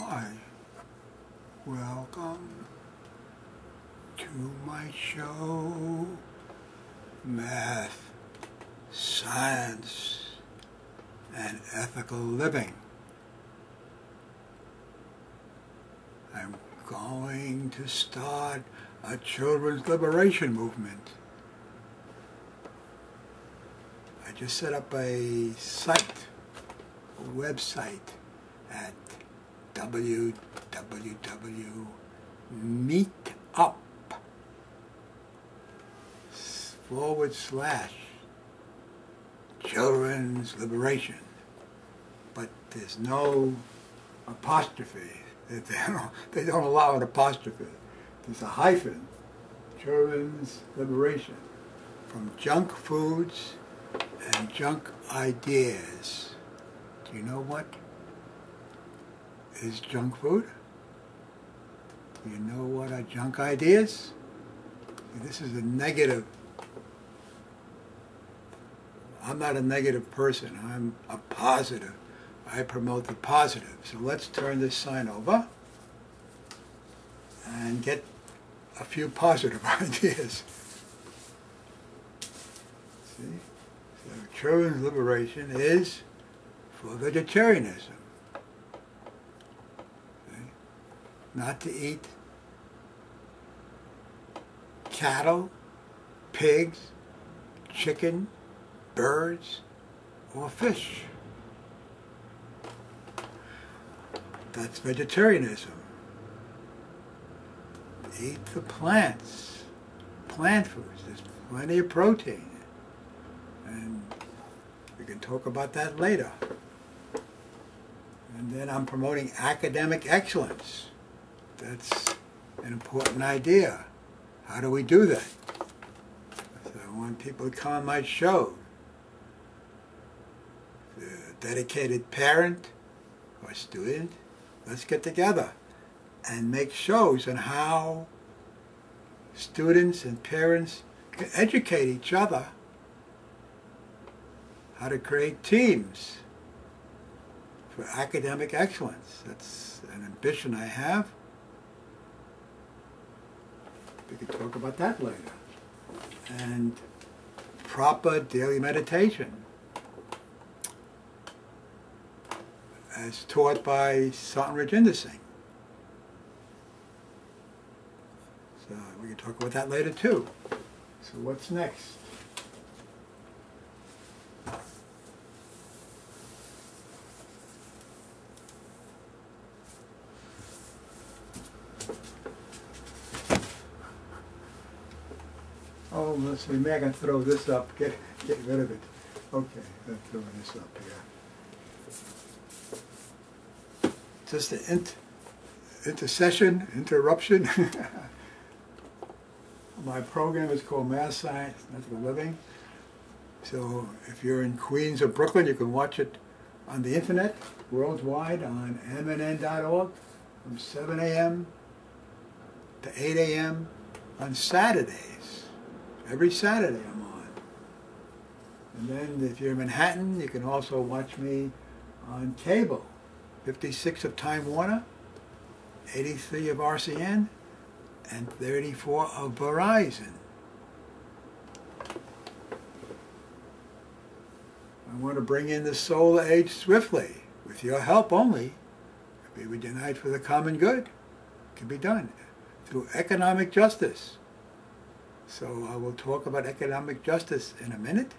Hi, welcome to my show, Math, Science, and Ethical Living. I'm going to start a children's liberation movement. I just set up a website at www.meetup/children's liberation. But there's no apostrophe. They don't allow an apostrophe. There's a hyphen. Children's liberation. From junk foods and junk ideas. Do you know what is junk food? Do you know what are junk ideas? This is a negative. I'm not a negative person. I'm a positive. I promote the positive. So let's turn this sign over and get a few positive ideas. See? So children's liberation is for vegetarianism. See? Not to eat cattle, pigs, chicken, birds, or fish. That's vegetarianism. Eat the plants, plant foods. There's plenty of protein. And we can talk about that later. And then I'm promoting academic excellence. That's an important idea. How do we do that? So I want people to come on my show. The dedicated parent or student, let's get together and make shows on how students and parents can educate each other how to create teams for academic excellence. That's an ambition I have. We can talk about that later. And proper daily meditation as taught by Sutton Ridge Indusing. So we can talk about that later too. So what's next? Oh, let's see, maybe I can throw this up, get rid of it. Okay, let's throw this up here. Just an interruption. My program is called Math, Science, and Ethical Living. So if you're in Queens or Brooklyn, you can watch it on the internet, worldwide, on mnn.org from 7 a.m. to 8 a.m. on Saturdays. Every Saturday I'm on. And then if you're in Manhattan, you can also watch me on cable. 56 of Time Warner, 83 of RCN, and 34 of Verizon. I want to bring in the solar age swiftly. With your help only, if we would unite for the common good, it can be done through economic justice. So I will talk about economic justice in a minute,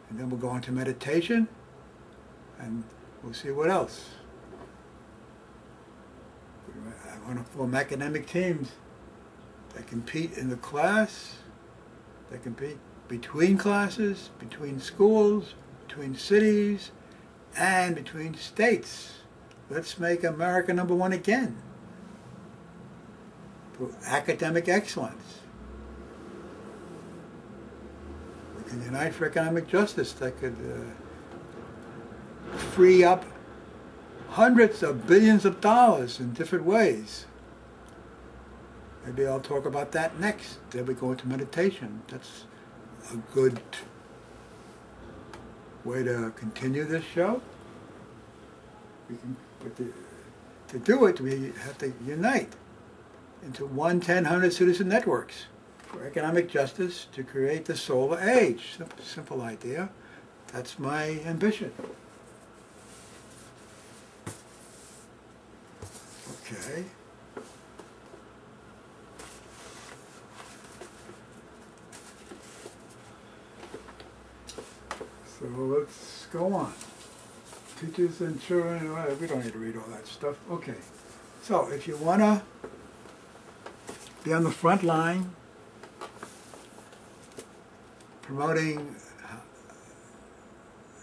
and then we'll go into meditation, and we'll see what else. I want to form academic teams that compete in the class, that compete between classes, between schools, between cities, and between states. Let's make America #1 again through academic excellence. We can unite for economic justice that could free up hundreds of billions of dollars in different ways. Maybe I'll talk about that next. Then we go into meditation. That's a good way to continue this show. We can put the to do it, we have to unite into 1-10-100 citizen networks for economic justice to create the solar age. Simple idea. That's my ambition. Okay. So let's go on. Teachers and children, we don't need to read all that stuff. Okay. So if you want to be on the front line promoting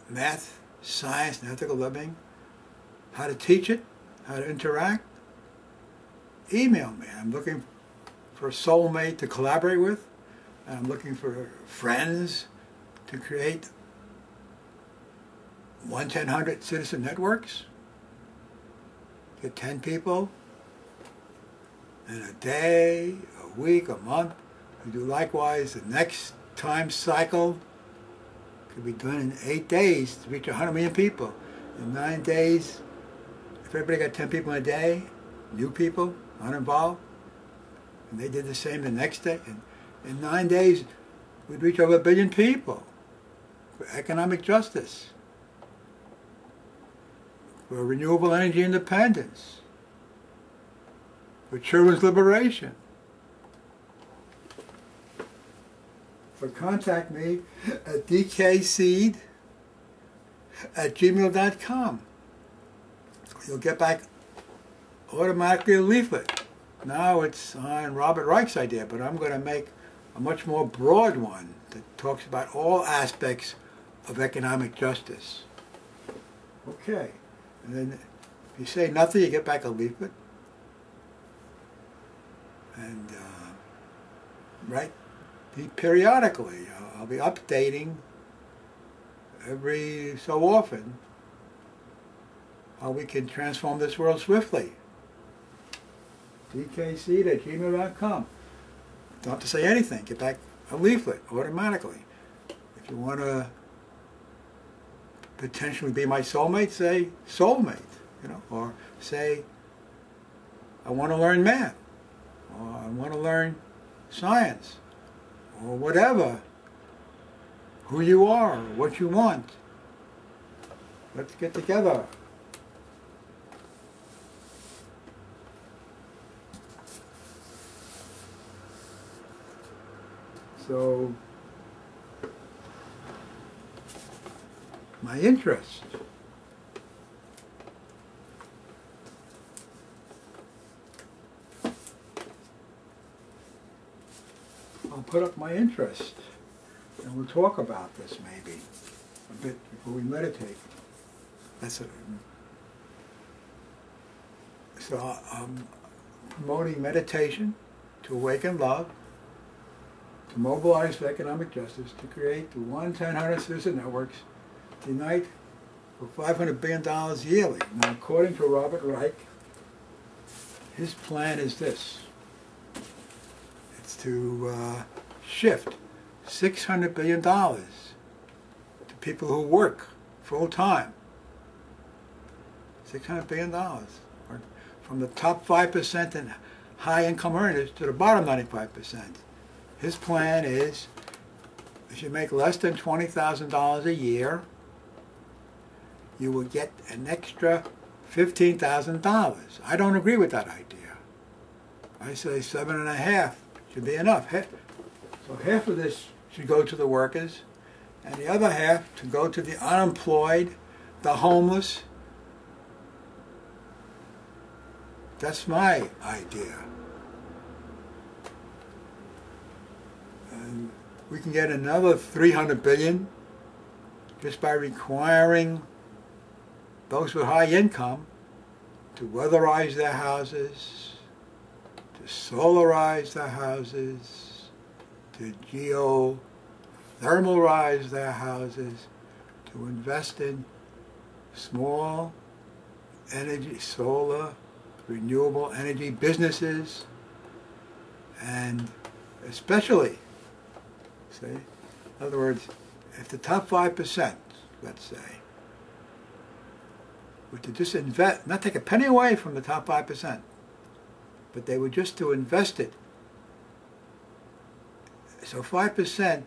math, science, and ethical living, how to teach it, how to interact, email me. I'm looking for a soulmate to collaborate with. I'm looking for friends to create 1-10-100 citizen networks. Get 10 people in a day, a week, a month. We do likewise the next time cycle. Could be done in 8 days to reach 100 million people. In 9 days, if everybody got 10 people in a day, new people, uninvolved, and they did the same the next day, and in 9 days, we'd reach over 1 billion people for economic justice, for renewable energy independence, for children's liberation. So contact me at dkseed@gmail.com. You'll get back automatically a leaflet. Now it's on Robert Reich's idea, but I'm going to make a much more broad one that talks about all aspects of economic justice. Okay. And then if you say nothing, you get back a leaflet. And periodically, I'll be updating every so often how we can transform this world swiftly. dkseed@gmail.com. Don't have to say anything. Get back a leaflet automatically. If you want to potentially be my soulmate, say soulmate, or say I want to learn math, or I want to learn science, or whatever, who you are, what you want. Let's get together. So, my interest. I'll put up my interest, and we'll talk about this maybe a bit before we meditate. That's it. So I'm promoting meditation to awaken love, to mobilize for economic justice, to create the 1-10-100 citizen networks, to unite for $500 billion yearly. Now, according to Robert Reich, his plan is this. It's to shift $600 billion to people who work full-time. $600 billion. From the top 5% in high-income earners to the bottom 95%. His plan is, if you make less than $20,000 a year, you will get an extra $15,000. I don't agree with that idea. I say 7.5 should be enough. So half of this should go to the workers, and the other half to go to the unemployed, the homeless. That's my idea. And we can get another $300 billion just by requiring those with high income to weatherize their houses, to solarize their houses, to geothermalize their houses, to invest in small energy, solar, renewable energy businesses, and especially, in other words, if the top 5%, let's say, were to just invest, not take a penny away from the top 5%, but they were just to invest it. So 5%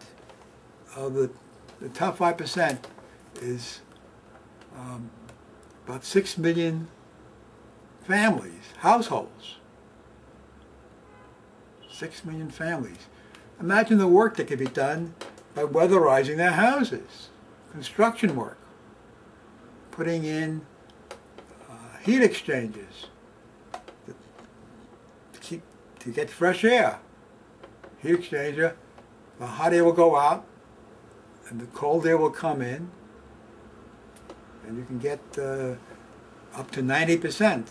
of the top 5% is about 6 million families, households. 6 million families. Imagine the work that could be done by weatherizing their houses, construction work, putting in heat exchangers to get fresh air. Heat exchanger, the hot air will go out and the cold air will come in, and you can get up to 90%.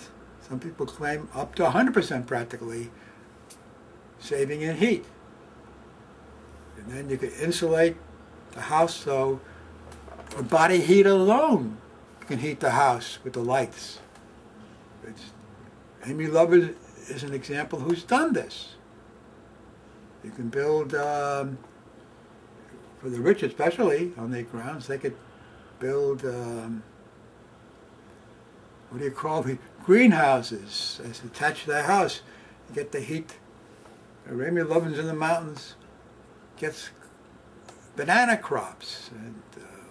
Some people claim up to 100% practically saving in heat. And then you can insulate the house so a body heat alone can heat the house with the lights. Amy Lovett is an example who's done this. You can build, for the rich especially, on their grounds, they could build, what do you call it, greenhouses as attached to their house. You get the heat. Amy Lovett's in the mountains, gets banana crops and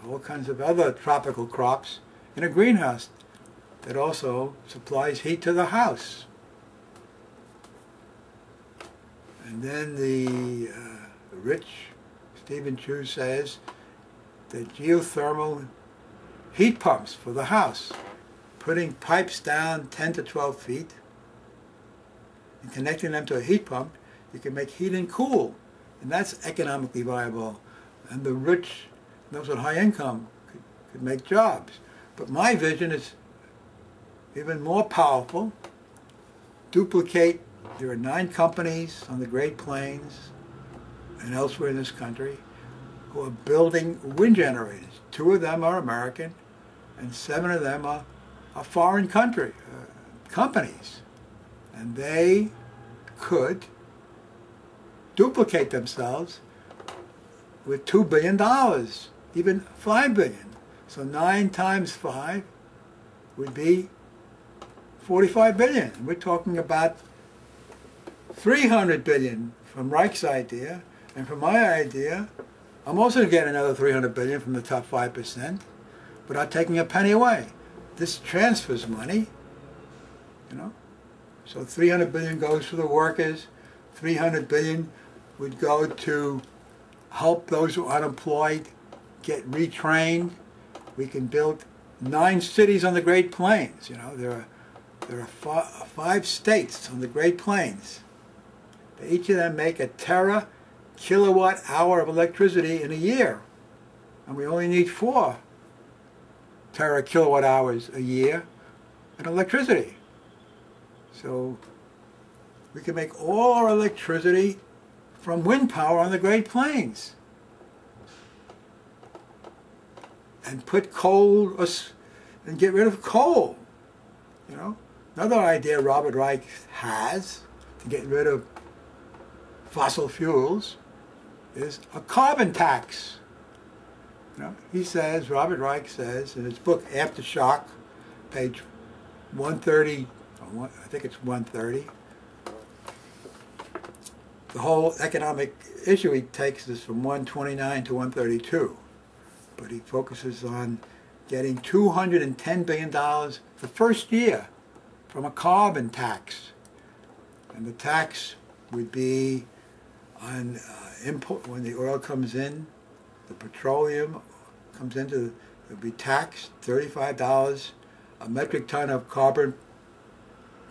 all kinds of other tropical crops in a greenhouse that also supplies heat to the house. And then the rich Stephen Chu says that geothermal heat pumps for the house, putting pipes down 10 to 12 feet and connecting them to a heat pump, you can make heat and cool. And that's economically viable. And the rich, those with high income, could make jobs. But my vision is even more powerful. Duplicate. There are 9 companies on the Great Plains and elsewhere in this country who are building wind generators. 2 of them are American, and 7 of them are foreign country companies. And they could duplicate themselves with $2 billion, even $5 billion. So 9 times 5 would be $45 billion. We're talking about $300 billion from REICH'S idea, and from my idea, I'm also going to get another $300 billion from the top 5% without taking a penny away. This transfers money, you know. So $300 billion goes to the workers, $300 billion would go to help those who are unemployed get retrained. We can build 9 cities on the Great Plains. You know, there are 5 states on the Great Plains. Each of them make a tera-kilowatt hour of electricity in a year, and we only need 4 tera-kilowatt hours a year in electricity. So we can make all our electricity from wind power on the Great Plains and put coal and get rid of coal. You know, another idea Robert Reich has to get rid of fossil fuels is a carbon tax. You know, he says, Robert Reich says in his book Aftershock, page 130, I think it's 130, the whole economic issue he takes is from 129 to 132, but he focuses on getting $210 billion the first year from a carbon tax. And the tax would be on import, when the oil comes in, the petroleum comes into, it would be taxed $35 a metric ton of carbon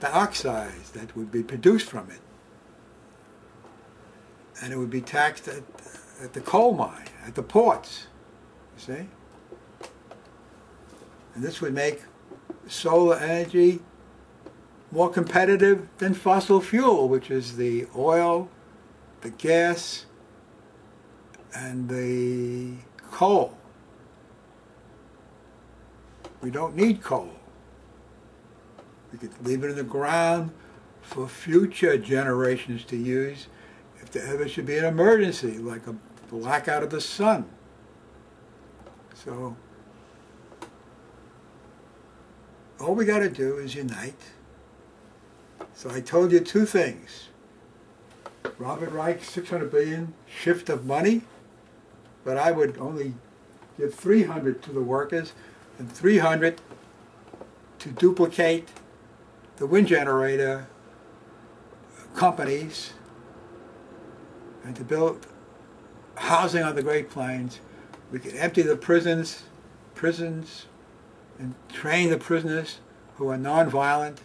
dioxide that would be produced from it. And it would be taxed at the coal mine, at the ports, you see? And this would make solar energy more competitive than fossil fuel, which is the oil, the gas, and the coal. We don't need coal. We could leave it in the ground for future generations to use if there ever should be an emergency, like a blackout of the sun. So all we got to do is unite. So I told you two things. Robert Reich, 600 billion shift of money, but I would only give 300 to the workers and 300 to duplicate the wind generator companies and to build housing on the Great Plains. We could empty the prisons, and train the prisoners who are nonviolent,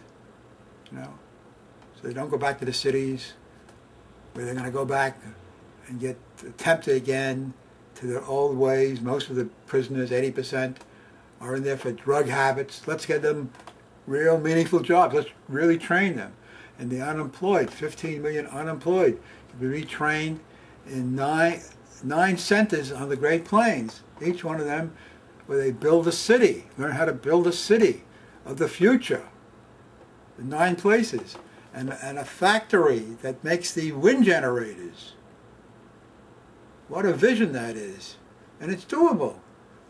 you know, so they don't go back to the cities where they're going to go back and get tempted again to their old ways. Most of the prisoners, 80%, are in there for drug habits. Let's get them real meaningful jobs. Let's really train them. And the unemployed, 15 million unemployed, to be retrained in nine centers on the Great Plains, each one of them where they build a city, learn how to build a city of the future, in 9 places, and a factory that makes the wind generators. What a vision that is. And it's doable.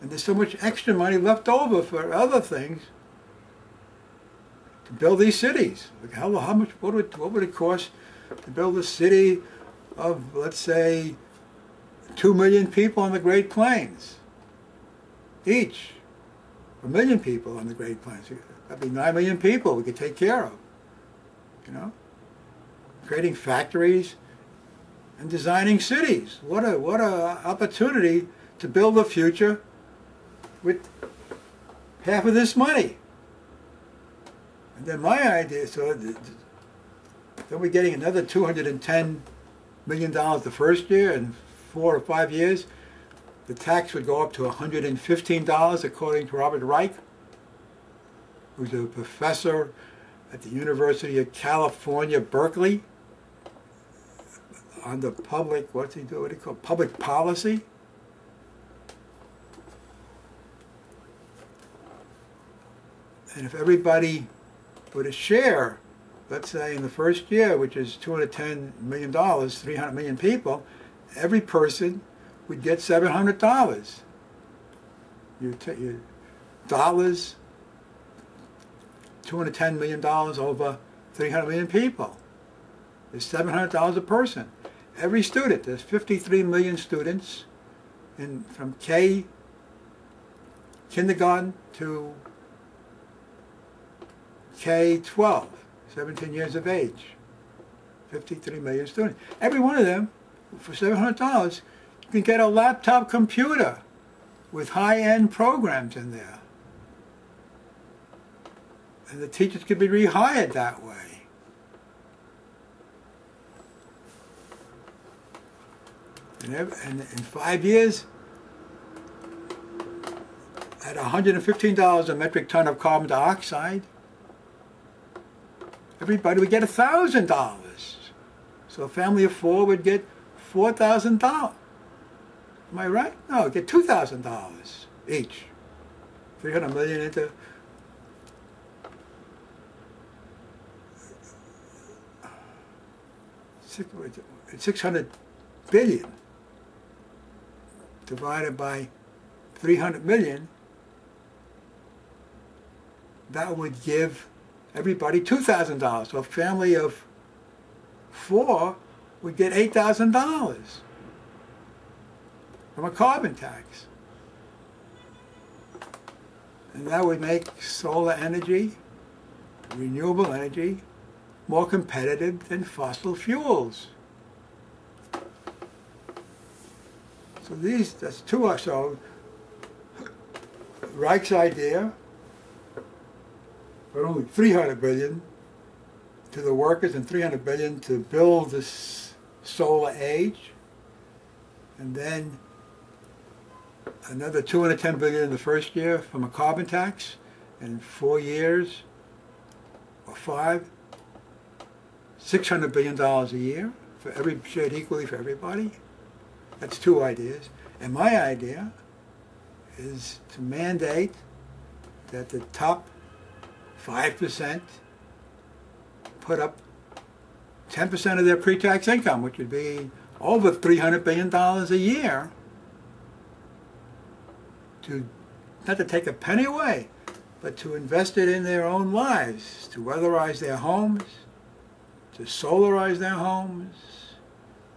And there's so much extra money left over for other things to build these cities. Like how much, what would it cost to build a city of, let's say, 2 million people on the Great Plains? Each. 1 million people on the Great Plains. That'd be 9 million people we could take care of. You know? Creating factories and designing cities. What a opportunity to build a future with half of this money. And then my idea, so then we're getting another $210 million the first year, and 4 or 5 years, the tax would go up to $115, according to Robert Reich, who's a professor at the University of California, Berkeley, on the public, what's he do? What do you call it? Public policy. And if everybody were to share, let's say in the first year, which is $210 million, 300 million people, every person would get $700. Dollars, $210 million over 300 million people. It's $700 a person. Every student, there's 53 million students from kindergarten to K-12, 17 years of age. 53 million students. Every one of them, for $700, you can get a laptop computer with high-end programs in there. And the teachers could be rehired that way. And in 5 years, at $115 a metric ton of carbon dioxide, everybody would get $1,000. So a family of 4 would get $4,000. Am I right? No, get $2,000 each. 300 million into $600 billion divided by 300 million. That would give everybody $2,000. So a family of 4 would get $8,000 from a carbon tax. And that would make solar energy, renewable energy, more competitive than fossil fuels. So that's 2 or so. Reich's idea, but only 300 billion to the workers and 300 billion to build this solar age, and then another 210 billion in the first year from a carbon tax, and 4 years or 5, $600 billion a year for shared equally for everybody. That's 2 ideas. And my idea is to mandate that the top 5% put up 10% of their pre-tax income, which would be over $300 billion a year, to not to take a penny away, but to invest it in their own lives, to weatherize their homes, to solarize their homes,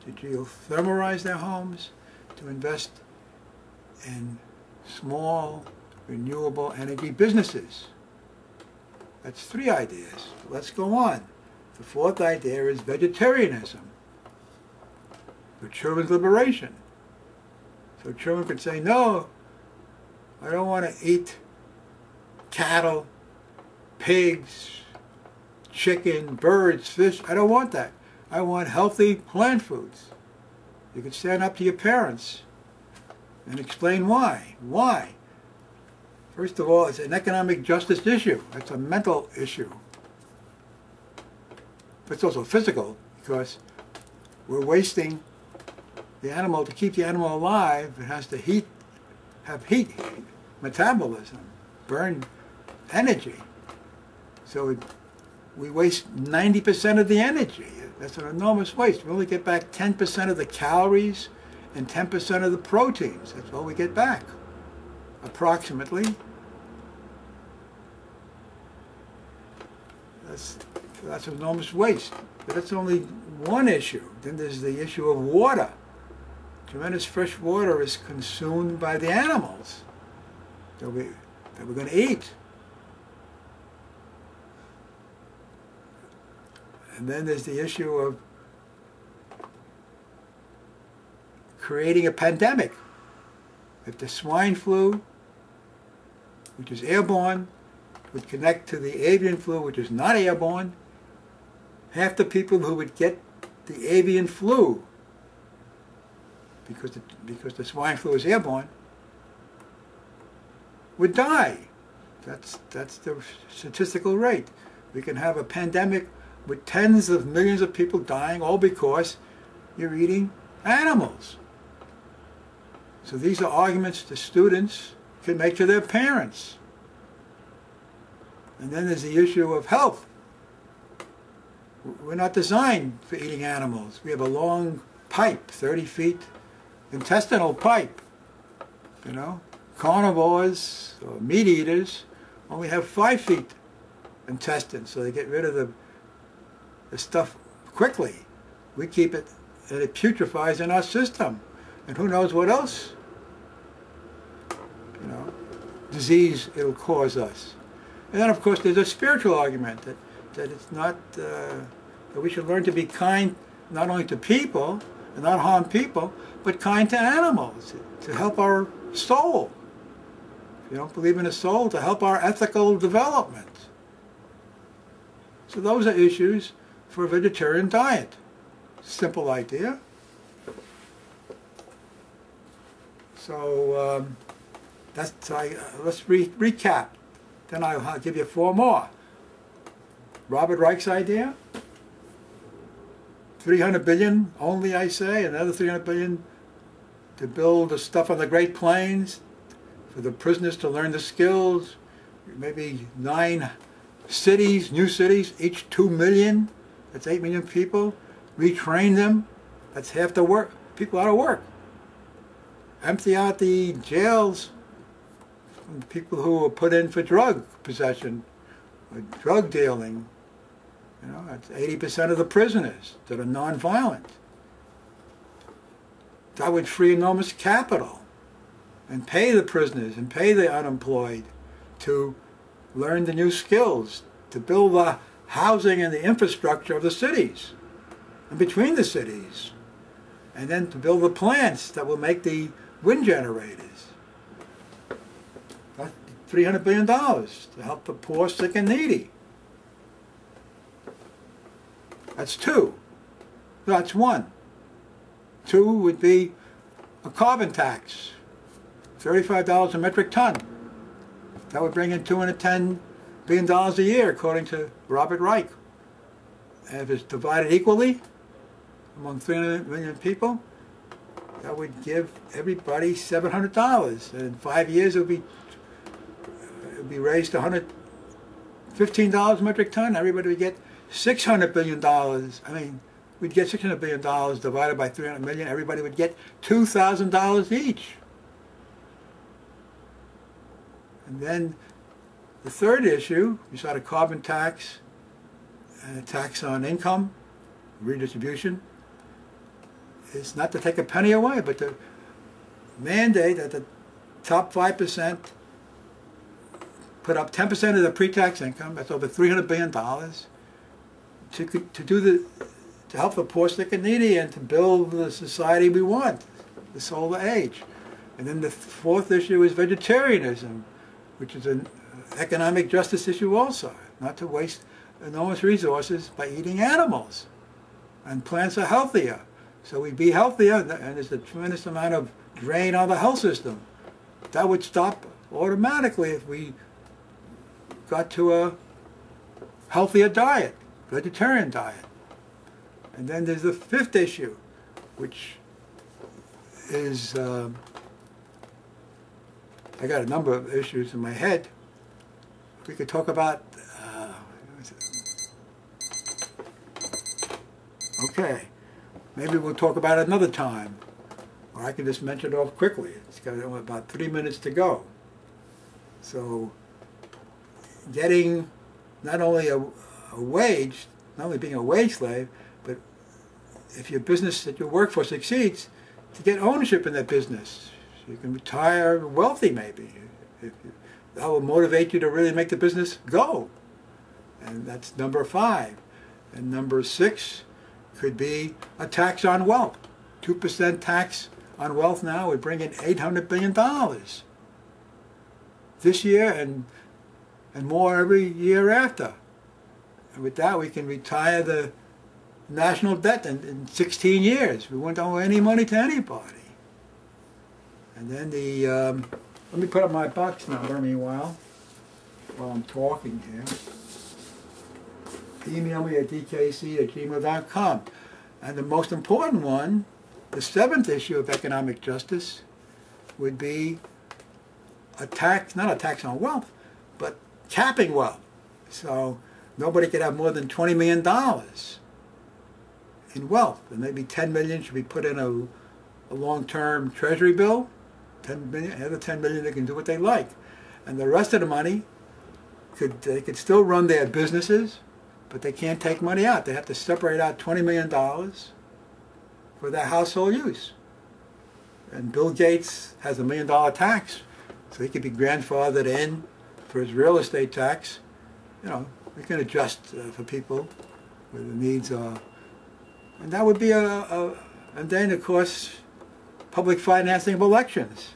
to geothermalize their homes, to invest in small renewable energy businesses. That's 3 ideas. Let's go on. The 4th idea is vegetarianism, for children's liberation. So children could say, no, I don't want to eat cattle, pigs, chicken, birds, fish. I don't want that. I want healthy plant foods. You could stand up to your parents and explain why. Why? First of all, it's an economic justice issue. It's a mental issue. But it's also physical, because we're wasting the animal. To keep the animal alive, it has to have heat, metabolism, burn energy. So we waste 90% of the energy. That's an enormous waste. We only get back 10% of the calories and 10% of the proteins. That's all we get back, approximately. That's an enormous waste. But that's only one issue. Then there's the issue of water. Tremendous fresh water is consumed by the animals that we're going to eat. And then there's the issue of creating a pandemic. If the swine flu, which is airborne, would connect to the avian flu, which is not airborne, half the people who would get the avian flu, because the swine flu is airborne, would die. That's the statistical rate. We can have a pandemic with tens of millions of people dying, all because you're eating animals. So these are arguments the students can make to their parents. And then there's the issue of health. We're not designed for eating animals. We have a long pipe, 30 feet, intestinal pipe. You know, carnivores or meat eaters only have 5 feet intestines, so they get rid of the stuff quickly. We keep it, and it putrefies in our system. And who knows what else, you know, disease it'll cause us. And then, of course, there's a spiritual argument that it's not, that we should learn to be kind not only to people and not harm people, but kind to animals, to help our soul. If you don't believe in a soul, to help our ethical development. So those are issues for a vegetarian diet. Simple idea. So let's recap. Then I'll give you 4 more. Robert Reich's idea, 300 billion only, I say, another 300 billion to build the stuff on the Great Plains, for the prisoners to learn the skills, maybe 9 cities, new cities, each 2 million, that's 8 million people, retrain them, that's half the work, people out of work. Empty out the jails from people who were put in for drug possession, or drug dealing. You know, that's 80% of the prisoners that are non-violent. That would free enormous capital and pay the prisoners and pay the unemployed to learn the new skills, to build the housing and the infrastructure of the cities and between the cities, and then to build the plants that will make the wind generators. That's $300 billion to help the poor, sick, and needy. That's 2. That's 1. 2 would be a carbon tax, $35 a metric ton. That would bring in $210 billion a year, according to Robert Reich. And if it's divided equally among 300 million people, that would give everybody $700. And in 5 years, it would be raised to $115 a metric ton. Everybody would get $600 billion. I mean, we'd get $600 billion divided by 300 million. Everybody would get $2,000 each. And then The third issue, besides a carbon tax and a tax on income, redistribution, is not to take a penny away, but to mandate that the top 5% put up 10% of the pre-tax income. That's over $300 billion to help the poor, sick, and needy, and to build the society we want, the solar age. And then the fourth issue is vegetarianism, which is an economic justice issue also, not to waste enormous resources by eating animals. And plants are healthier, so we be healthier, and there's a tremendous amount of drain on the health system. That would stop automatically if we got to a healthier diet, vegetarian diet. And then there's the fifth issue, which is, I got a number of issues in my head. We could talk about, okay, maybe we'll talk about it another time. Or I can just mention it off quickly. It's got about 3 minutes to go. So, getting not only a wage, not only being a wage slave, but if your business that you work for succeeds, to get ownership in that business. So you can retire wealthy maybe. That will motivate you to really make the business go. And that's number 5. And number 6 could be a tax on wealth. 2% tax on wealth now would bring in $800 billion this year and more every year after. And with that, we can retire the national debt in 16 years. We won't owe any money to anybody. And then let me put up my box number meanwhile, while I'm talking here. Email me at dkc@gmail.com. And the most important one, the 7th issue of economic justice, would be a tax, not a tax on wealth, but capping wealth. So nobody could have more than $20 million in wealth. And maybe $10 million should be put in a long-term treasury bill. 10 million, another 10 million, they can do what they like. And the rest of the money, they could still run their businesses, but they can't take money out. They have to separate out $20 million for their household use. And Bill Gates has $1 million tax, so he could be grandfathered in for his real estate tax. You know, we can adjust for people where the needs are. And that would be and then of course, public financing of elections.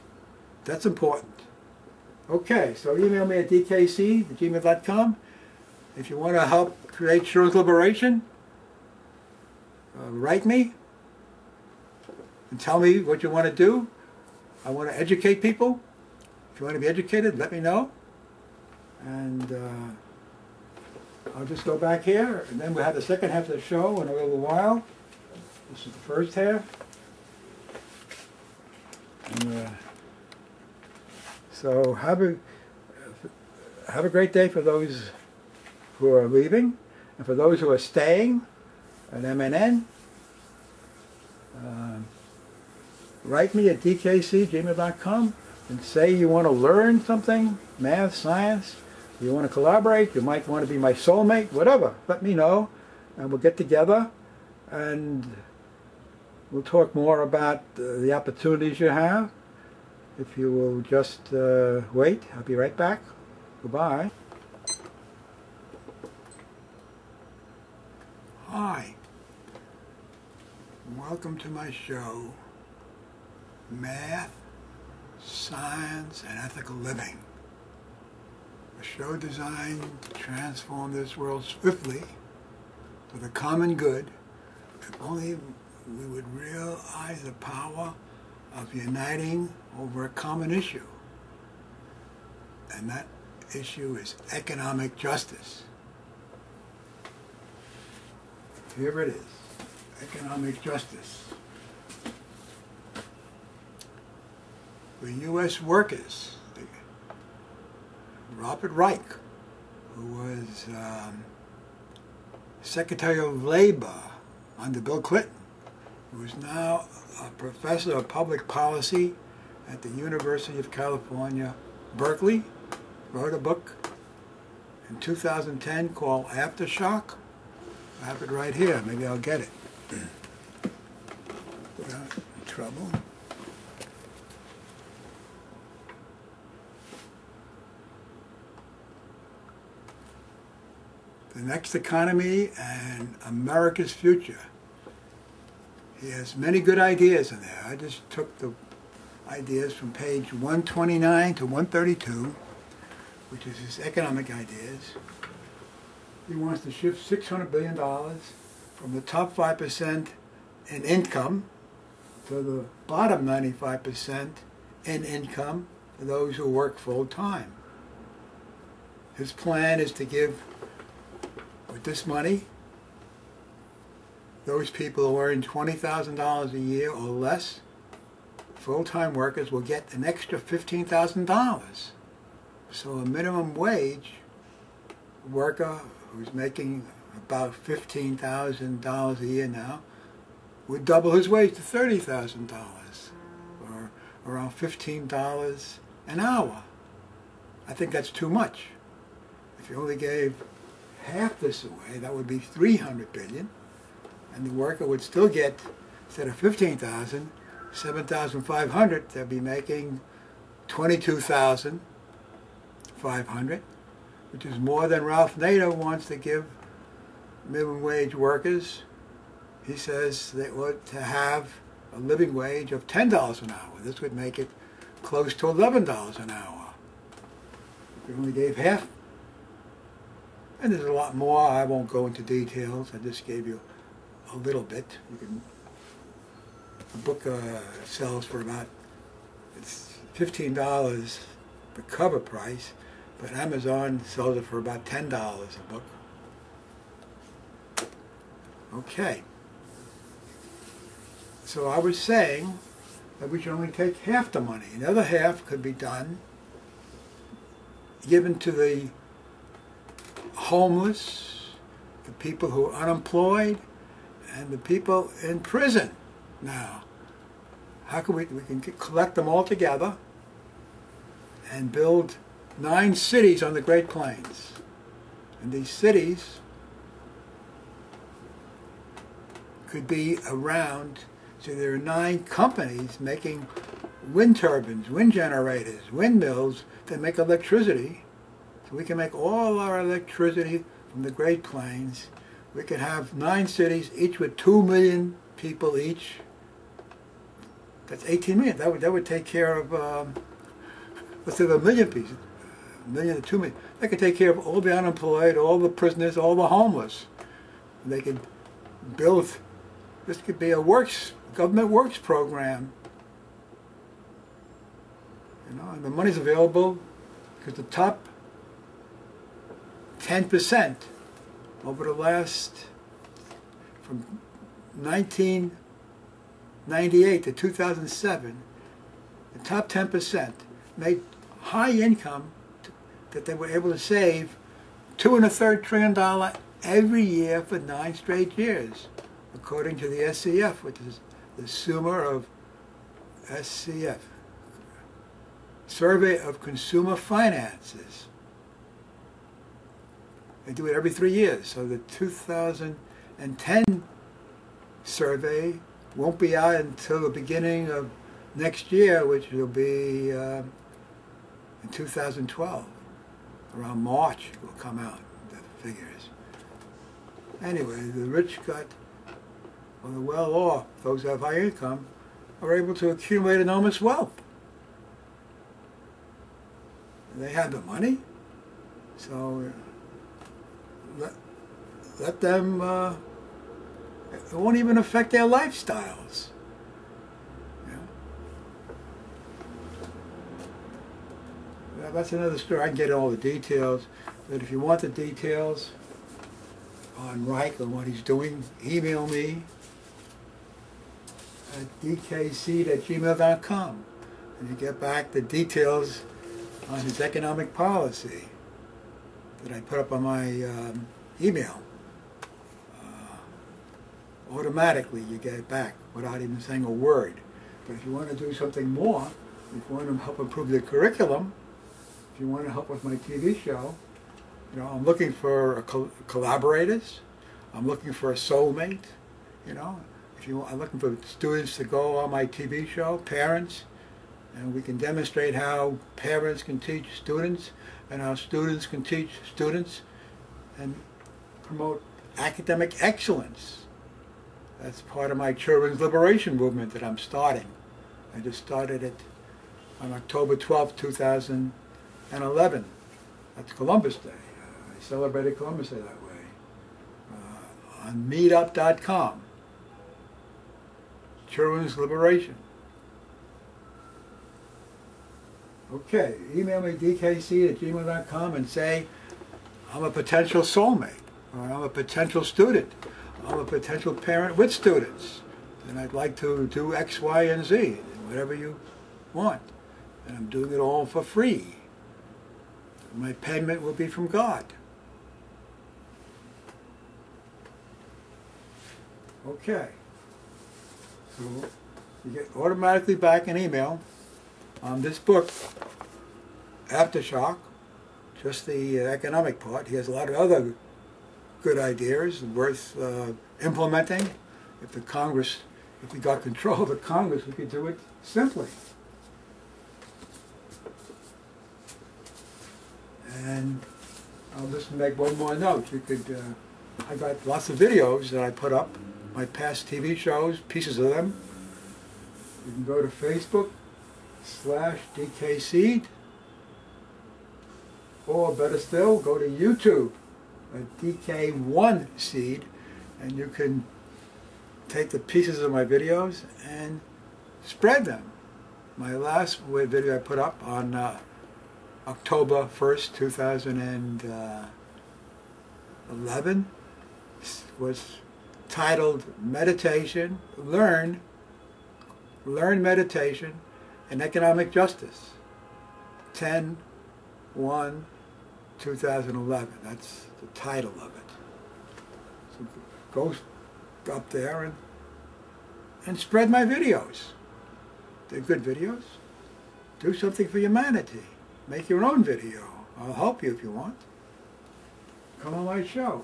That's important. Okay, so email me at dkc@gmail.com. If you want to help create children's liberation, write me and tell me what you want to do. I want to educate people. If you want to be educated, let me know. And I'll just go back here, and then we'll have the second half of the show in a little while. This is the first half. And, so have a great day for those who are leaving, and for those who are staying at MNN. Write me at dkc@gmail.com and say you want to learn something, math, science, you want to collaborate, you might want to be my soulmate, whatever. Let me know, and we'll get together and we'll talk more about the opportunities you have. If you will just wait, I'll be right back. Goodbye. Hi. Welcome to my show, Math, Science, and Ethical Living. A show designed to transform this world swiftly for the common good, if only we would realize the power of uniting over a common issue. And that issue is economic justice. Here it is, economic justice. For U.S. workers, Robert Reich, who was Secretary of Labor under Bill Clinton, who is now a professor of public policy at the University of California, Berkeley, wrote a book in 2010 called Aftershock. I have it right here. Maybe I'll get it without trouble. The Next Economy and America's Future. He has many good ideas in there. I just took the ideas from page 129 to 132, which is his economic ideas. He wants to shift $600 billion from the top 5% in income to the bottom 95% in income for those who work full time. His plan is to give, with this money, those people who earn $20,000 a year or less, full-time workers, will get an extra $15,000. So a minimum wage worker who's making about $15,000 a year now would double his wage to $30,000, or around $15 an hour. I think that's too much. If you only gave half this away, that would be $300 billion, and the worker would still get, instead of $15,000, $7,500. They'd be making $22,500, which is more than Ralph Nader wants to give minimum wage workers. He says they ought to have a living wage of $10 an hour. This would make it close to $11 an hour. If you only gave half. And there's a lot more. I won't go into details. I just gave you a little bit. The book sells for about, it's $15 the cover price, but Amazon sells it for about $10 a book. Okay. So I was saying that we should only take half the money. The other half could be given to the homeless, the people who are unemployed, and the people in prison now. How can we can collect them all together and build 9 cities on the Great Plains. And these cities could be around, so there are 9 companies making wind turbines, wind generators, windmills that make electricity. So we can make all our electricity from the Great Plains. We could have 9 cities, each with 2 million people each. That's 18 million. That would take care of, let's say, 1 million pieces, 1 million to 2 million. That could take care of all the unemployed, all the prisoners, all the homeless. And they could build, this could be a government works program. You know, and the money's available because the top 10% over the last, from 1998 to 2007, the top 10% made high income that they were able to save $2.33 trillion every year for 9 straight years, according to the SCF, which is the Summa of SCF, Survey of Consumer Finances. They do it every 3 years. So the 2010 survey won't be out until the beginning of next year, which will be in 2012. Around March it will come out, the figures. Anyway, the rich got, or the well-off, those who have high income, are able to accumulate enormous wealth. They have the money, so let them, it won't even affect their lifestyles. You know? That's another story. I can get all the details, but if you want the details on Reich and what he's doing, email me at dkseed@gmail.com, and you get back the details on his economic policy that I put up on my email. Automatically you get it back without even saying a word. But if you want to do something more, if you want to help improve the curriculum, if you want to help with my TV show, You know, I'm looking for collaborators. I'm looking for a soulmate. You know, if you, I'm looking for students to go on my TV show, parents, and we can demonstrate how parents can teach students, and how students can teach students, and promote academic excellence. That's part of my children's liberation movement that I'm starting. I just started it on October 12th, 2011. That's Columbus Day. I celebrated Columbus Day that way. On meetup.com. Children's liberation. Okay, email me dkc@gmail.com and say, I'm a potential soulmate, or I'm a potential student, I'm a potential parent with students, and I'd like to do X, Y, and Z, whatever you want. And I'm doing it all for free. My payment will be from God. Okay. So you get automatically back an email on this book, Aftershock, just the economic part. He has a lot of other good ideas worth implementing. If the Congress, if we got control of the Congress, we could do it simply. And I'll just make one more note. You could, I got lots of videos that I put up, my past TV shows, pieces of them. You can go to Facebook/DKSeed, or better still, go to YouTube at DK1Seed, and you can take the pieces of my videos and spread them. My last video I put up on October 1st, 2011 was titled Meditation, Learn Meditation and Economic Justice, 10/1/2011. That's the title of it. So go up there and spread my videos. They're good videos. Do something for humanity. Make your own video. I'll help you if you want. Come on my show.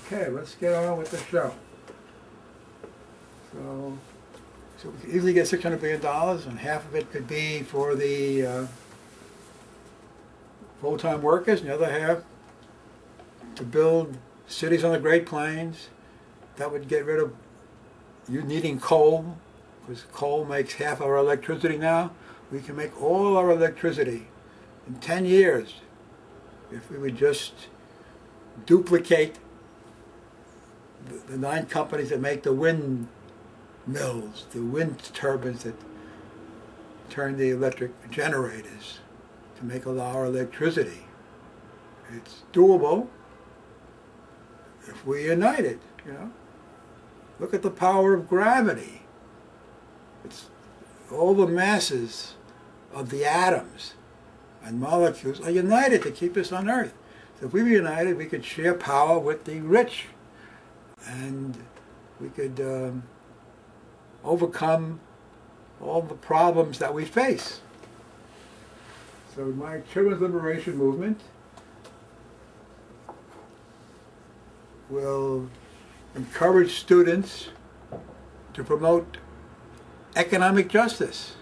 Okay, let's get on with the show. So we can easily get $600 billion, and half of it could be for the full-time workers, and the other half to build cities on the Great Plains. That would get rid of you needing coal, because coal makes half our electricity now. We can make all our electricity in 10 years if we would just duplicate the 9 companies that make the wind mills, the wind turbines that turn the electric generators to make all our electricity. It's doable if we unite it, you know. Look at the power of gravity. It's all the masses of the atoms and molecules are united to keep us on Earth. So if we were united, we could share power with the rich, and we could overcome all the problems that we face. So my children's liberation movement will encourage students to promote economic justice.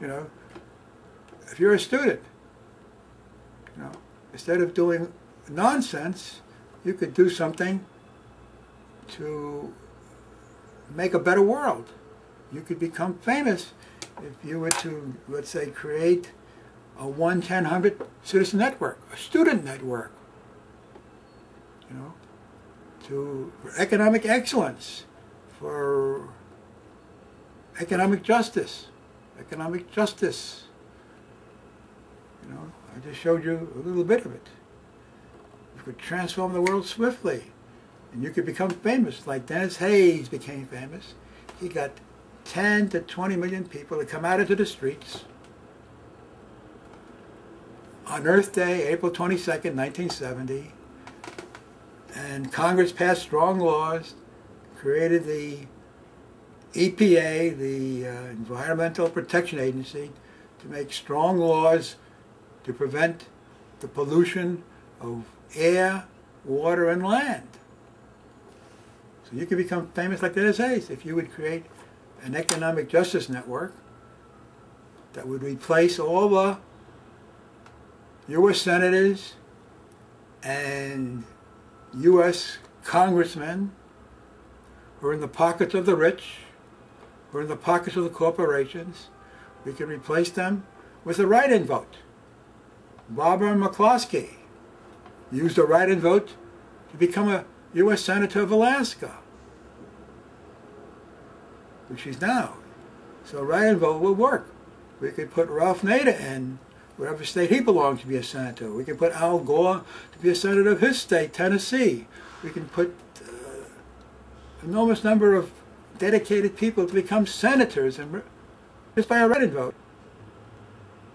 You know, if you're a student, you know, instead of doing nonsense, you could do something to make a better world. You could become famous if you were to, let's say, create a 1-10-100 citizen network, a student network, you know, for economic excellence, for economic justice, You know, I just showed you a little bit of it. You could transform the world swiftly, and you could become famous, like Dennis Hayes became famous. He got 10 to 20 million people to come out into the streets on Earth Day, April 22nd, 1970, and Congress passed strong laws, created the EPA, the Environmental Protection Agency, to make strong laws to prevent the pollution of air, water, and land. So you could become famous like the NSA if you would create an economic justice network that would replace all the U.S. senators and U.S. congressmen who are in the pockets of the rich, who are in the pockets of the corporations. We could replace them with a write-in vote. Barbara McCloskey used a write-in vote to become a U.S. Senator of Alaska, which she's now. So a write-in vote would work. We could put Ralph Nader in whatever state he belongs to be a senator. We could put Al Gore to be a senator of his state, Tennessee. We can put an enormous number of dedicated people to become senators and just by a write-in vote.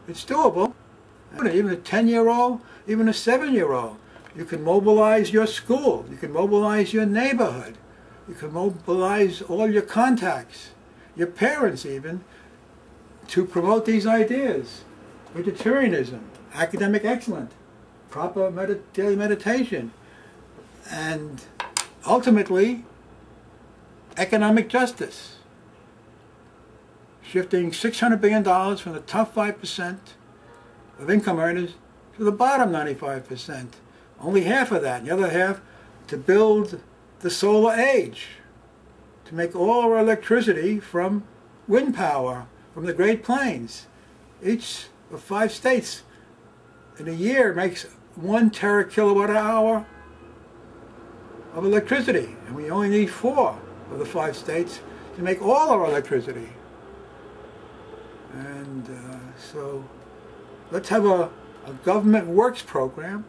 It's doable. Even a 10-year-old, even a 7-year-old. You can mobilize your school. You can mobilize your neighborhood. You can mobilize all your contacts, your parents even, to promote these ideas. Vegetarianism, academic excellence, proper daily meditation, and ultimately economic justice. Shifting $600 billion from the top 5% of income earners to the bottom 95%. Only half of that, and the other half to build the solar age, to make all our electricity from wind power, from the Great Plains. Each of 5 states in a year makes 1 terakilowatt-hour of electricity, and we only need 4 of the 5 states to make all our electricity. And so let's have a government works program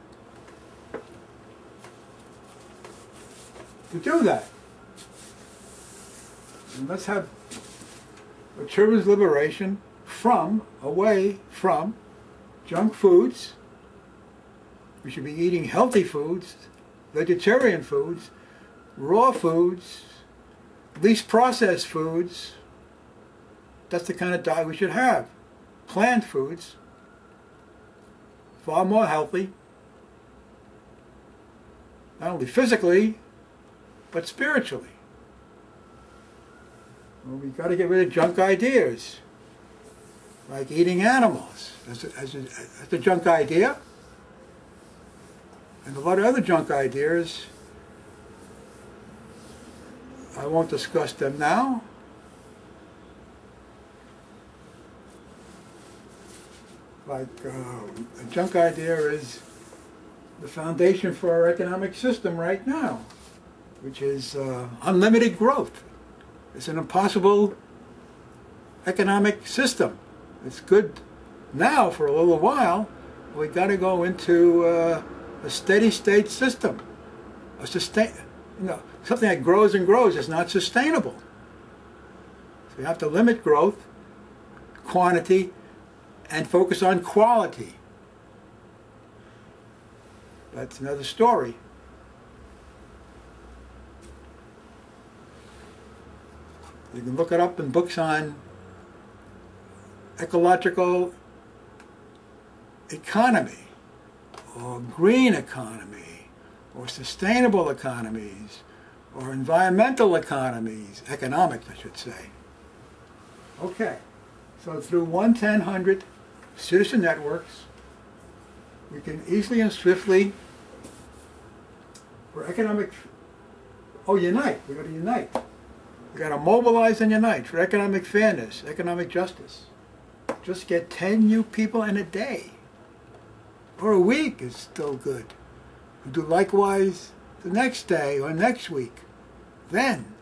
to do that. And let's have a children's liberation away from junk foods. We should be eating healthy foods, vegetarian foods, raw foods, least processed foods. That's the kind of diet we should have. Plant foods, far more healthy, not only physically, but spiritually. Well, we've got to get rid of junk ideas, like eating animals. That's a junk idea. And a lot of other junk ideas. I won't discuss them now. Like a junk idea is the foundation for our economic system right now, which is unlimited growth. It's an impossible economic system. It's good now for a little while. We've got to go into a steady state system. Something that grows and grows is not sustainable. So you have to limit growth, quantity, and focus on quality. That's another story. You can look it up in books on ecological economy, or green economy, or sustainable economies, or environmental economies, economics I should say. Okay, so through 1-1000 citizen networks, we can easily and swiftly, for economic, unite, we've got to unite. We've got to mobilize and unite for economic fairness, economic justice. Just get 10 new people in a day, or a week is still good. We'll do likewise the next day or next week. Then,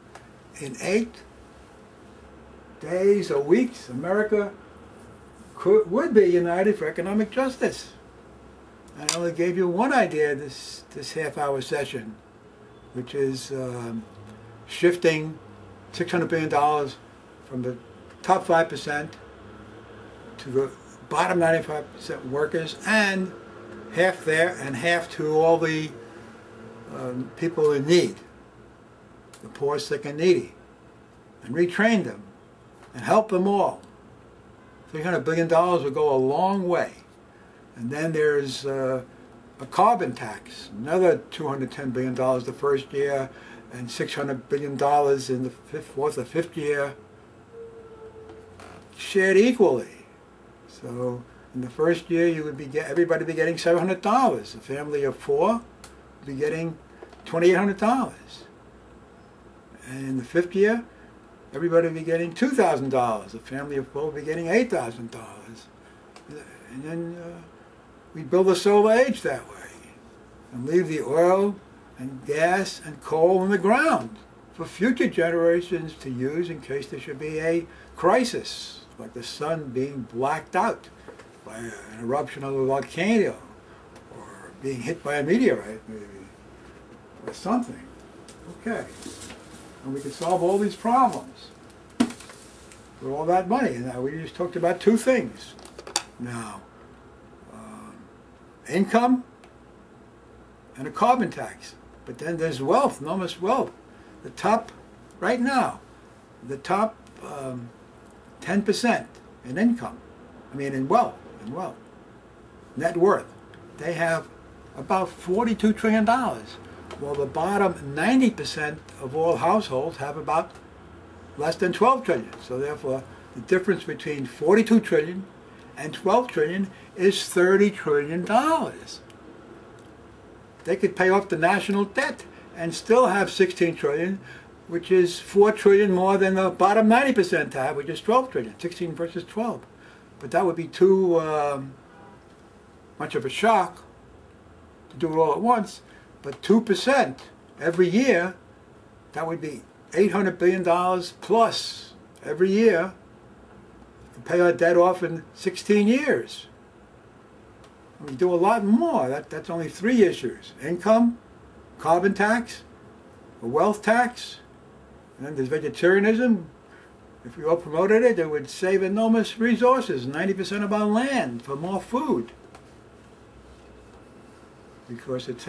in 8 days or weeks, America would be united for economic justice. I only gave you one idea this half-hour session, which is shifting $600 billion from the top 5% to the bottom 95% workers, and half there and half to all the people in need, the poor, sick, and needy. and retrain them and help them all. $300 billion would go a long way. And then there's a carbon tax, another $210 billion the first year, and $600 billion in the fourth or fifth year, shared equally. So in the first year, you would everybody would be getting $700. A family of four would be getting $2,800. And in the fifth year, everybody would be getting $2,000. A family of four would be getting $8,000. And then we build a solar age that way and leave the oil and gas and coal in the ground for future generations to use in case there should be a crisis, like the sun being blacked out by an eruption of a volcano or being hit by a meteorite maybe, or something. Okay. And we can solve all these problems with all that money. And now we just talked about two things. Now, income and a carbon tax. But then there's wealth, enormous wealth. The top, right now, the top 10% in income, in wealth, net worth, they have about $42 trillion. Well, the bottom 90% of all households have about less than 12 trillion. So therefore, the difference between 42 trillion and 12 trillion is $30 trillion. They could pay off the national debt and still have 16 trillion, which is 4 trillion more than the bottom 90% have, which is 12 trillion, 16 versus 12. But that would be too much of a shock to do it all at once. But 2% every year, that would be $800 billion plus every year to pay our debt off in 16 years. We do a lot more. That's only 3 issues. Income, carbon tax, a wealth tax, and then there's vegetarianism. If we all promoted it, it would save enormous resources, 90% of our land for more food. Because it's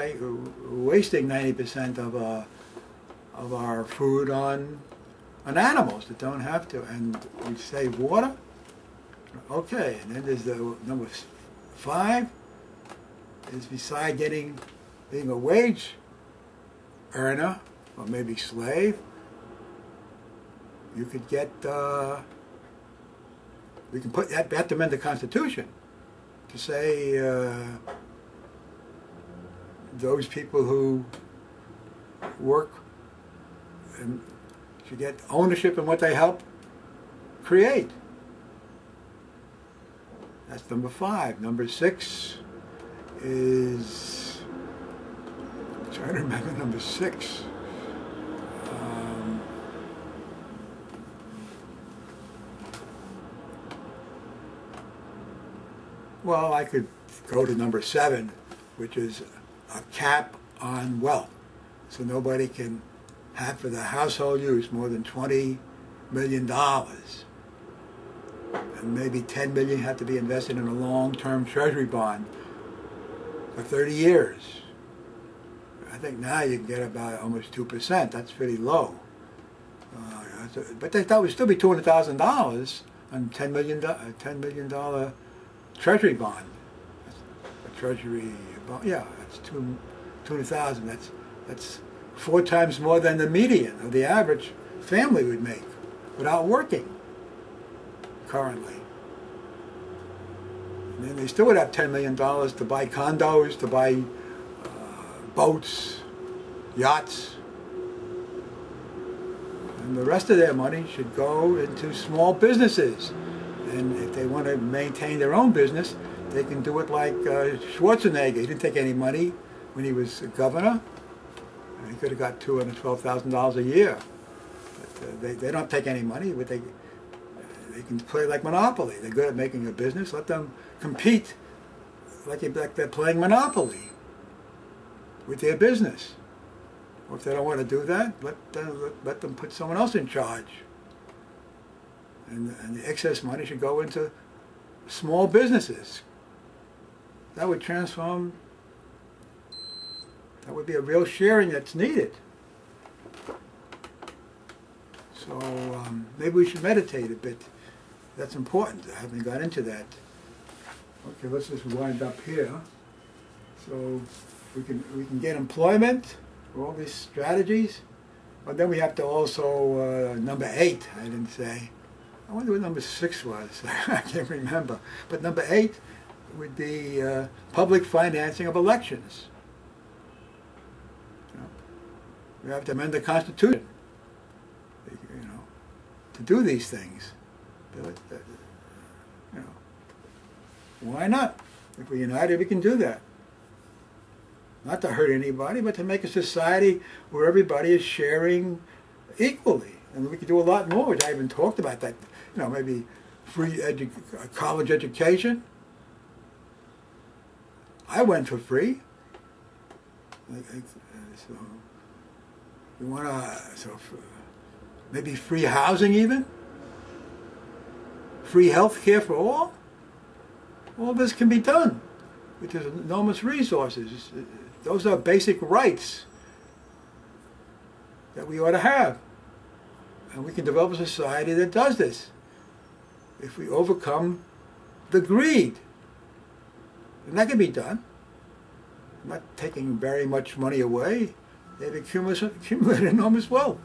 wasting 90% of our food on animals that don't have to. And we save water. Okay, and then there's the number 5. Is beside being a wage earner, or maybe slave, you could get, we can put that, to amend the Constitution to say those people who work and should get ownership in what they help create. That's number 5. Number 6 is, I'm trying to remember number 6. Well, I could go to number 7, which is a cap on wealth. So nobody can have for the household use more than $20 million. And maybe $10 million have to be invested in a long-term treasury bond for 30 years. I think now you can get about almost 2%. That's pretty low. But that would still be $200,000 on $10 million treasury bond. A treasury bond, yeah, that's 200,000. That's 4 times more than the median of the average family would make without working currently. And then they still would have $10 million to buy condos, to buy boats, yachts. And the rest of their money should go into small businesses. And if they want to maintain their own business, they can do it like Schwarzenegger. He didn't take any money when he was governor. He could have got $212,000 a year. But they don't take any money, but they can play like Monopoly. They're good at making a business. Let them compete like they're playing Monopoly with their business. Or if they don't want to do that, let them put someone else in charge. And the excess money should go into small businesses. That would transform, that would be a real sharing that's needed. So maybe we should meditate a bit. That's important. I haven't got into that. Okay, let's just wind up here. So we can get employment for all these strategies, but then we have to also number 8. I didn't say. I wonder what number 6 was. I can't remember. But number 8 would be public financing of elections. You know, we have to amend the Constitution, you know, to do these things. You know, why not? If we're united, we can do that. Not to hurt anybody, but to make a society where everybody is sharing equally. And we could do a lot more, which I haven't talked about that. You know, maybe free college education. I went for free. So you want to, maybe free housing even? Free health care for all? All this can be done with enormous resources. Those are basic rights that we ought to have. And we can develop a society that does this if we overcome the greed. And that can be done. I'm not taking very much money away. They've accumulated enormous wealth.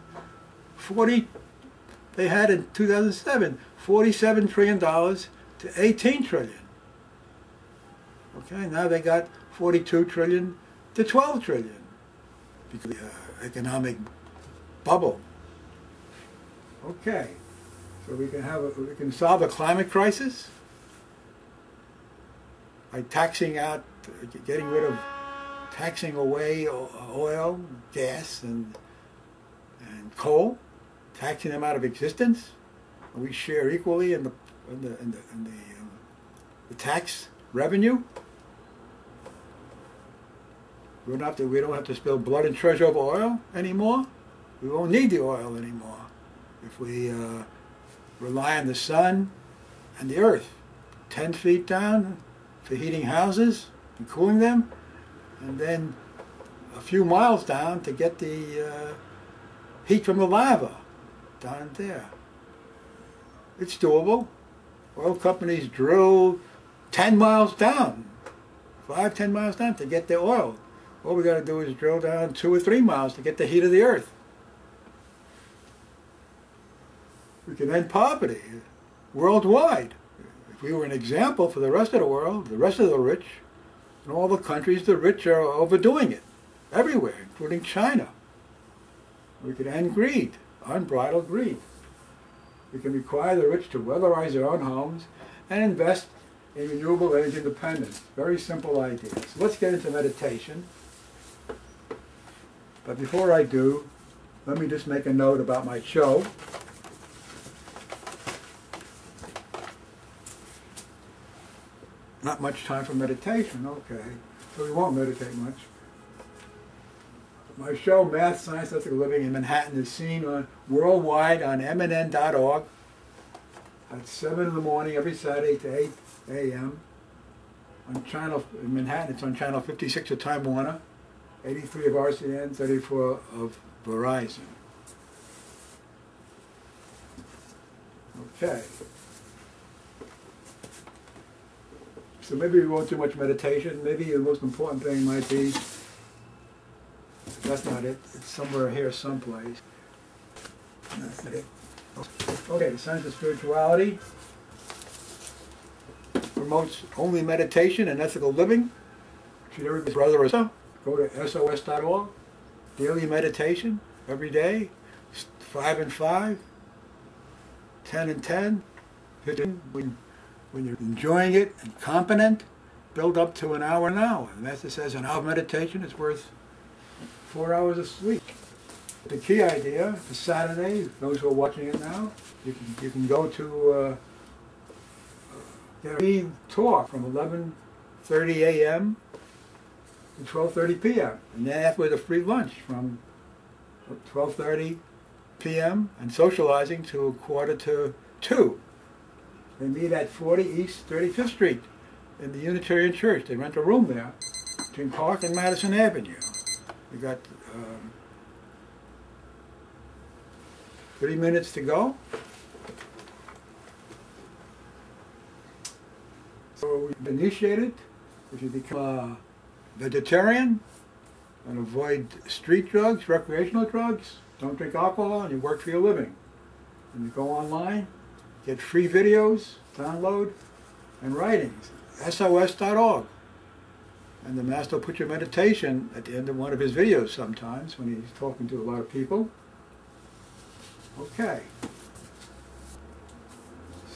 They had in 2007, $47 trillion to $18 trillion. Okay, now they got 42 trillion to 12 trillion because of the economic bubble. Okay, so we can solve the climate crisis by taxing away oil, gas, and coal, taxing them out of existence. And we share equally in the tax revenue. We don't have to spill blood and treasure over oil anymore. We won't need the oil anymore if we rely on the sun and the earth. 10 feet down for heating houses and cooling them, and then a few miles down to get the heat from the lava down there. It's doable. Oil companies drill 10 miles down, 5-10 miles down to get the oil. All we got to do is drill down 2 or 3 miles to get the heat of the earth. We can end poverty worldwide. If we were an example for the rest of the world, the rest of the rich, in all the countries, the rich are overdoing it, everywhere, including China. We could end greed, unbridled greed. We can require the rich to weatherize their own homes and invest in renewable energy independence. Very simple ideas. So let's get into meditation. But before I do, let me just make a note about my show. Not much time for meditation, okay. So we won't meditate much. My show, Math, Science, Ethical Living in Manhattan, is seen worldwide on mnn.org at 7 in the morning every Saturday to 8 a.m. In Manhattan, it's on channel 56 of Time Warner, 83 of RCN, 34 of Verizon. Okay. So maybe we won't do much meditation. Maybe the most important thing might be, that's not it, it's somewhere here someplace. That's it. Okay, the Science of Spirituality promotes only meditation and ethical living. Treat everybody's brother or sister. Go to sos.org. Daily meditation every day. 5 and 5. 10 and 10. 15. When you're enjoying it and competent, build up to an hour. The Master says an hour of meditation is worth 4 hours of sleep. The key idea for Saturday, those who are watching it now, you can go to get a free talk from 11:30 a.m. to 12:30 p.m. And then afterwards a free lunch from 12:30 p.m. and socializing to 1:45. They meet at 40 East 35th Street in the Unitarian Church. They rent a room there between Park and Madison Avenue. We got 3 minutes to go. So you've initiated. If you become a vegetarian and avoid street drugs, recreational drugs, don't drink alcohol, and you work for your living. And you go online, get free videos, download, and writings. SOS.org. And the master will put your meditation at the end of one of his videos sometimes when he's talking to a lot of people. Okay.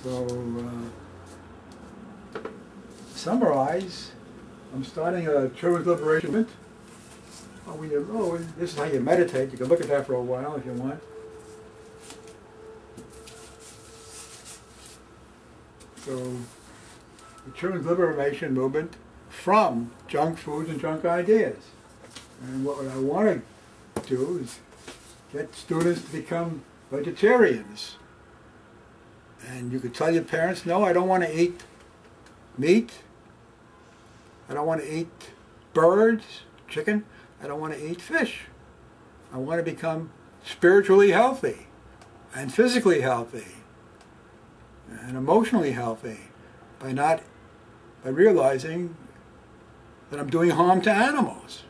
So, summarize, I'm starting a children's liberation movement. This is how you meditate. You can look at that for a while if you want. So, the children's liberation movement from junk foods and junk ideas. And what I want to do is get students to become vegetarians. And you could tell your parents, no, I don't want to eat meat. I don't want to eat birds, chicken. I don't want to eat fish. I want to become spiritually healthy and physically healthy and emotionally healthy by realizing that I'm doing harm to animals.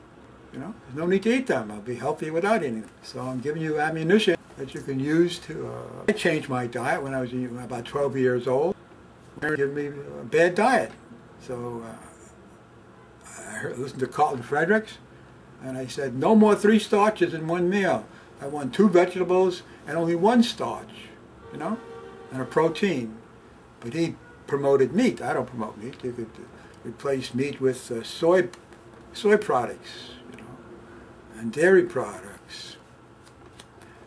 You know, there's no need to eat them. I'll be healthy without eating them. So I'm giving you ammunition that you can use to... I changed my diet when I was about 12 years old. They gave me a bad diet. So I listened to Carlton Fredericks, and I said, no more 3 starches in one meal. I want 2 vegetables and only 1 starch, you know, and a protein. But he promoted meat. I don't promote meat. You could replace meat with soy products, you know, and dairy products,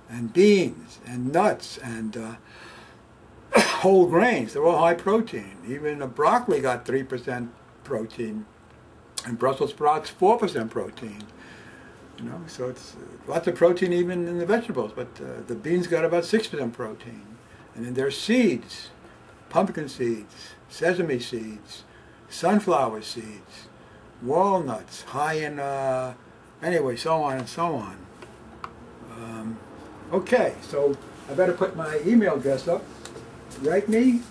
and beans, and nuts, and whole grains. They're all high protein. Even the broccoli got 3% protein, and Brussels sprouts 4% protein. You know, so it's lots of protein even in the vegetables. But the beans got about 6% protein, and then there's seeds, pumpkin seeds, sesame seeds, sunflower seeds, walnuts, high in anyway, so on and so on. Okay, so I better put my email address up. Write me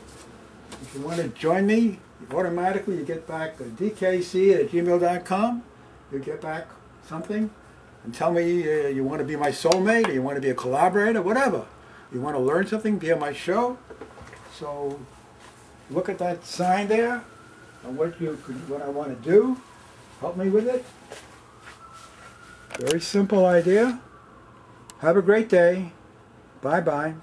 if you want to join me. Automatically you get back dkc@gmail.com. You get back something and tell me you want to be my soulmate, or you want to be a collaborator, whatever. You want to learn something, be on my show. So look at that sign there and what I want to do. Help me with it. Very simple idea. Have a great day. Bye-bye.